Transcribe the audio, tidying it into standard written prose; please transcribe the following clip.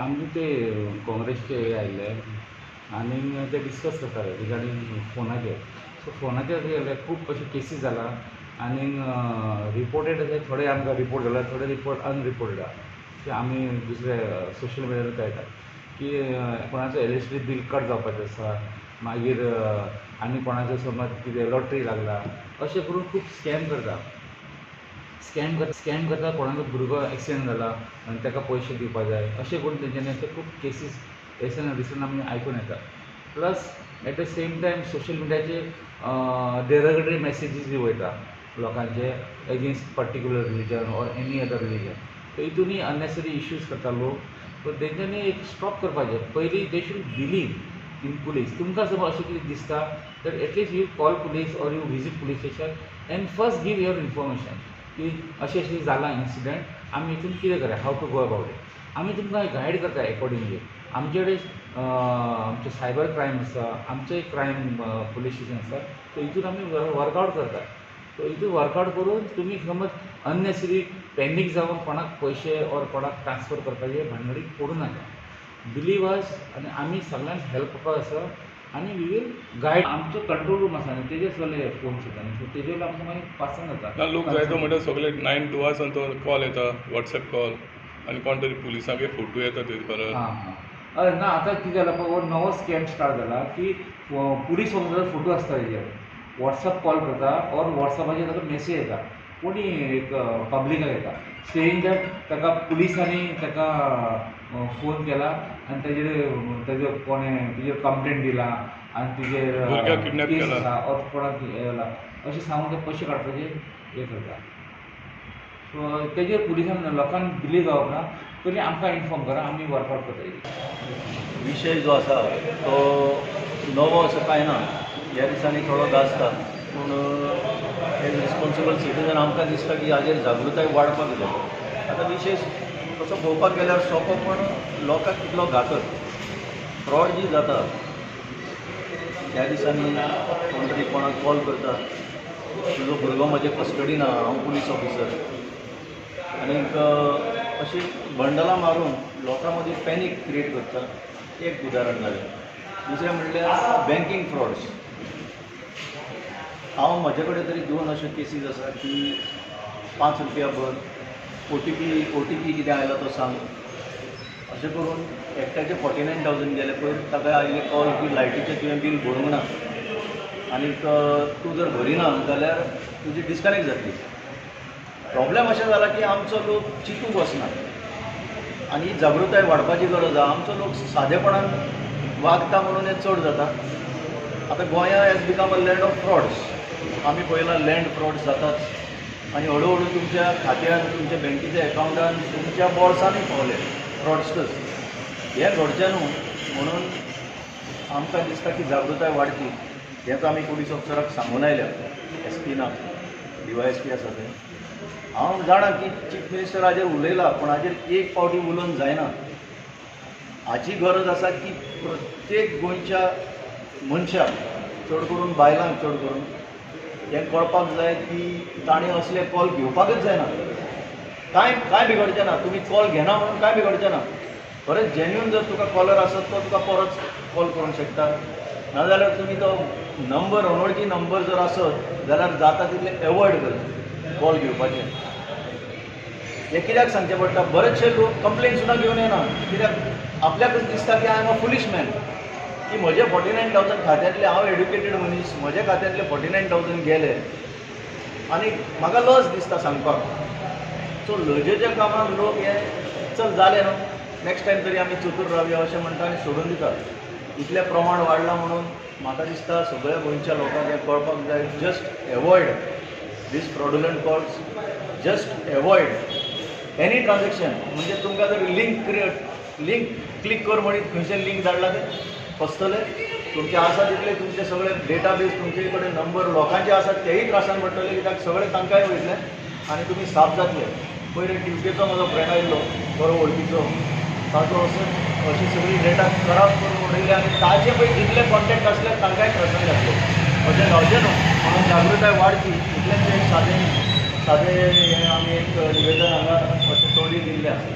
आमचे ते काँग्रेसचे हे आयिल्ले आनी ते डिस्कस करताले रिगार्डींग फोनाचेर. सो फोनाचेर कितें जालें, खूब अशे केसीस जाला आनी रिपोर्टेड अशे थोडे आमकां रिपोर्ट जाला, थोडे रिपोर्ट अनरिपोर्टेड आहा. ते आमी दुसरे सोशल मिडियार कळटा की कोणाचो इलेक्ट्रिसिटी बील कट जावपाचो आसा, मागीर आनी कोणाचो समज कितें लॉटरी लागला, अशें करून खूब स्कॅम करता. स्कॅम करता कोणाचो भुरगो एक्सिडेंट जाला आनी ताका पयशे दिवपाक जाय, अशें करून तेंच्यांनी अशे खूब केसीस रिसंट आमी आयकून येता. Plus at the same time social मिडियाचेर डेरोगेटरी मॅसेजीस बी वयता लोकांचे against particular religion or any other religion. So हितूनय अननेसेसरी इश्यूज करता लोक. सो तेंच्यांनी एक स्टॉप करपाचें. पयलीं they should believe in police. तुमकां समज अशें कितें दिसता तर at least you call police or you visit police station and first give your information की अशें अशें जाला इन्सिडंट, आमी हितून कितें करूया, हाव टू गो अबाउट इट. आमी तुमकां गायड करता अकॉर्डिंगली. आमचे कडेन आमचे सायबर क्रायम आसा, आमचे क्रायम पुलीस स्टेशन आसा. सो हितून आमी वर्कआवट करता. सो हितून वर्कआवट करून तुमी समज अननेसेसरी पॅनीक जावन कोणाक पयशे ऑर कोणाक ट्रान्सफर करपाचे भानगडीक पडूं नाका. बिलीव अस आनी आमी सगळ्यांक हेल्प करपाक आसा आनी वी वील गायड. आमचो कंट्रोल रूम आसा न्ही, तेजेर सगळे फोन सुद्दां न्ही, सो तेजेर आमकां मागीर पासून जाता. लोक जायतो म्हणटा सगळे 9 to 2 कॉल येता, वॉट्सॅप कॉल, आनी कोण तरी पुलिसांचे फोटो येता तेजे परत. हय ना, आतां कितें जाला पळय, हो नवो स्कॅम स्टार्ट जाला की पुलीस ऑफिसराचो फोटो आसता तेजेर, वॉट्सॅप कॉल करता ऑर वॉट्सॅपाचेर ताका मेसेज येता, कोणी एक पब्लिकाक येता सेईंग दॅट ताका पुलिसांनी ताका फोन केला आनी तेजेर कोणें तेजेर कंप्लेंट दिला आनी भुरग्याक किडनॅप केस केला आसा ऑर कोणाक येला अशें सांगून ते पयशे काडपाचें हें करता. सो तेजेर पुलिसान लोकांक बिलीव जावप ना. पयलीं आमकां इन्फॉर्म करा, आमी वर्कआवट करता. विशय जो आसा तो नवो असो कांय ना, ह्या दिसांनी थोडो गाजता, पूण एज रिस्पॉन्सिबल सिटीजन आमकां दिसता की हाजेर जागृताय वाडपाक जाय. आतां विशय तसो पळोवपाक गेल्यार सोंपो, पण लोकांक कितलो घातक. फ्रॉड जी जाता ह्या दिसांनी कोण तरी कोणाक कॉल करता, तुजो भुरगो म्हजे कस्टडीन आहा, हांव पुलीस ऑफिसर, आनीक अशी बंडलां मारून लोकां मदीं पॅनीक क्रिएट करता. एक उदाहरण जालें. दुसरें म्हणल्यार बँकींग फ्रॉड्स. हांव म्हजे कडेन तरी 2 अश्यो केसीस आसा की ₹5 भर, OTP कितें आयला तो सांग, अशें करून एकट्याचे 49,000 गेले पळय. ताका आयिल्ले कॉल की लायटीचें तुवें बील भरूंक ना आनीक तूं जर भरिना जाल्यार तुजी डिस्कनेक्ट जातली. प्रॉब्लेम अशें जाला की आमचो लोक चिंतूंक वचना आनी जागृताय वाडपाची गरज आहा. आमचो लोक सादेपणान वागता म्हणून हें चड जाता. आतां गोंया has become a land of frauds. आमी पळयलां लँड फ्रॉड्स जातात आनी हळू हळू तुमच्या खात्यान, तुमच्या बँकेच्या एकावंटान, तुमच्या बॉल्सांनी पावले फ्रॉडस्टर्स. हे घडचें न्हू म्हणून आमकां दिसता की जागृताय वाडची. हेंच आमी पुलीस ऑफिसराक सांगून आयल्या, SP ना, DYSP आसा ते. हांव जाणा की चीफ मिनिस्टर हाजेर उलयला, पूण हाजेर एक फावटी उलोवन जायना. हाची गरज आसा की प्रत्येक गोंयच्या मनशाक, चड करून बायलांक चड करून हें कळपाक जाय की ताणें असले कॉल घेवपाकच जायना. कांय बिगडचें ना. तुमी कॉल घेना म्हणून कांय बिगडचें ना. खरेंच जेन्युइन जर तुका कॉलर आसत तो तुका परत कॉल करूंक शकता. नाजाल्यार तुमी तो नंबर, अनवळखी नंबर जर आसत जाल्यार जाता तितलें एवॉयड करचें कॉल घेवपाचें. हें कित्याक सांगचें पडटा, बरेचशे लोक कंप्लेन सुद्दां घेवन येना. कित्याक आपल्याकच दिसता की आय एम अ फुलीश मॅन, की म्हजे 49,000 खात्यांतले, हांव एड्युकेटेड मनीस, म्हजे खात्यांतले 49,000 गेले आनी म्हाका लज दिसता सांगपाक. सो लजेच्या कामार लोक हे चल जालें न्हू, नॅक्स्ट टायम तरी आमी चतूर रावया अशें म्हणटा आनी सोडून दितात. इतलें प्रमाण वाडलां म्हणून म्हाका दिसता सगळ्या गोंयच्या लोकांक हें कळपाक जाय. Just avoid this fraudulent calls. Just avoid any transaction. म्हणजे तुमकां जर लिंक क्लिक कर म्हणीत खंयचें लिंक धाडला तें फसतलें. तुमचे आसा तितले तुमचे सगळे डेटाबेस, तुमचे कडेन नंबर लोकांचे आसात तेही त्रासान पडटले, कित्याक सगळे तांकांय वयतले आनी तुमी साफ जातले. पयलीं टिवकेचो म्हजो फ्रेंड आयिल्लो, बरो वळखीचो, ताचो अशी सगळी डेटा खराब करून उडयली आनी ताचे पळय जितले कॉन्टॅक्ट आसले तांकांय त्रासान घातले. अशें जावचें न्हू म्हणून जागृताय वाडची. इतलेंच एक सादें हें आमी एक निवेदन हांगा अशें तोंडी दिल्लें आसा.